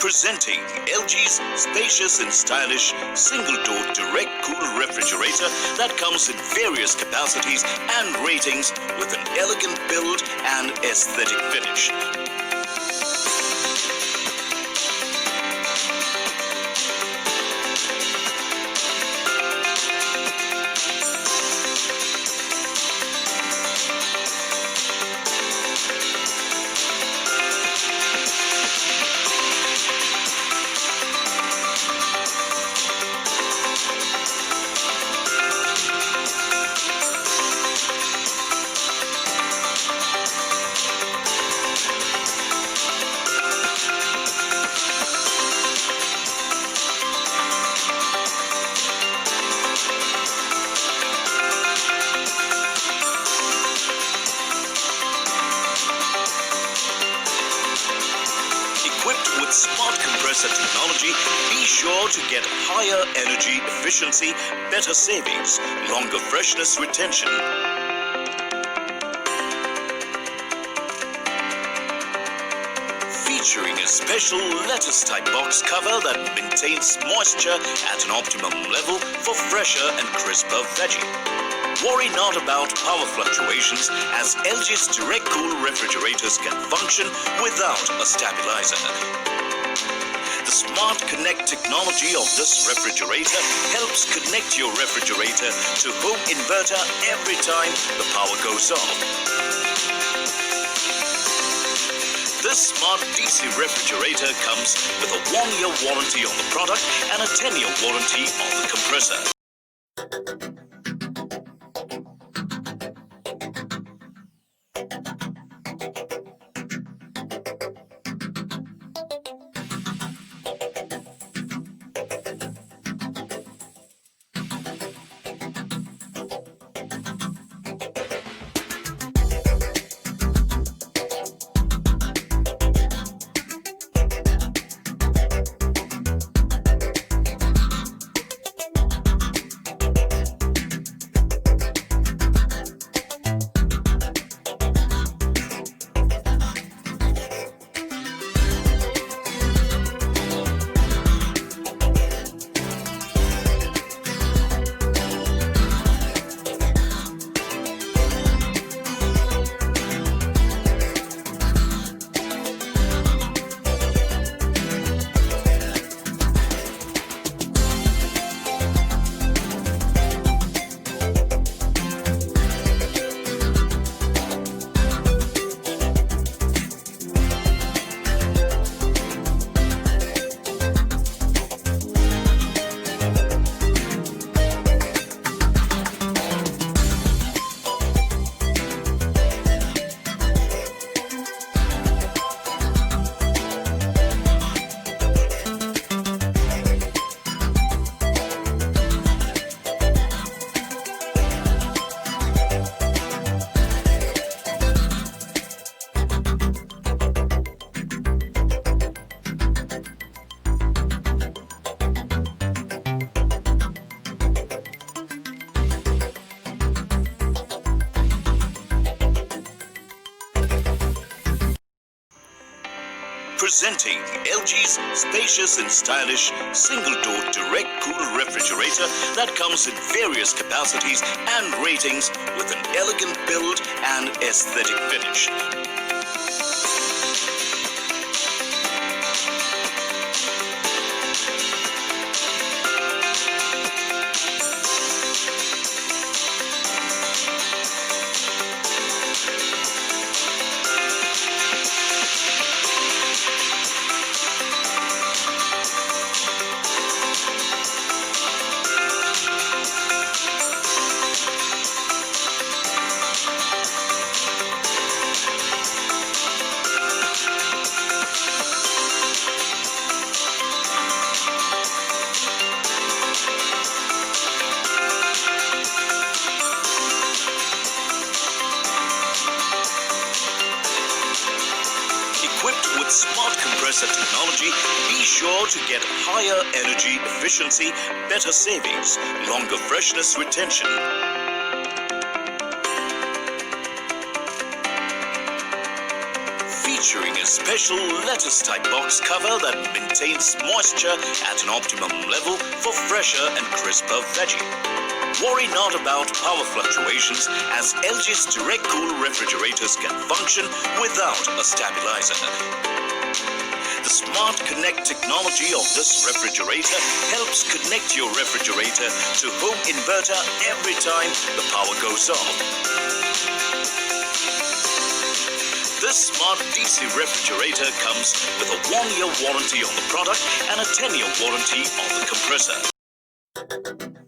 Presenting LG's spacious and stylish single-door direct cool refrigerator that comes in various capacities and ratings with an elegant build and aesthetic finish. Equipped with smart compressor technology, be sure to get higher energy efficiency, better savings, longer freshness retention. Featuring a special lettuce-type box cover that maintains moisture at an optimum level for fresher and crisper veggie. Worry not about power fluctuations, as LG's direct cool refrigerators can function without a stabilizer. The Smart Connect technology of this refrigerator helps connect your refrigerator to home inverter every time the power goes off. This smart DC refrigerator comes with a 1-year warranty on the product and a 10-year warranty on the compressor. Presenting LG's spacious and stylish single-door direct cool refrigerator that comes in various capacities and ratings with an elegant build and aesthetic finish. Equipped with smart compressor technology, be sure to get higher energy efficiency, better savings, longer freshness retention. Featuring a a special lettuce-type box cover that maintains moisture at an optimum level for fresher and crisper veggie. Worry not about power fluctuations, as LG's direct cool refrigerators can function without a stabilizer. The Smart Connect technology of this refrigerator helps connect your refrigerator to home inverter every time the power goes off. This smart DC refrigerator comes with a 1-year warranty on the product and a 10-year warranty on the compressor.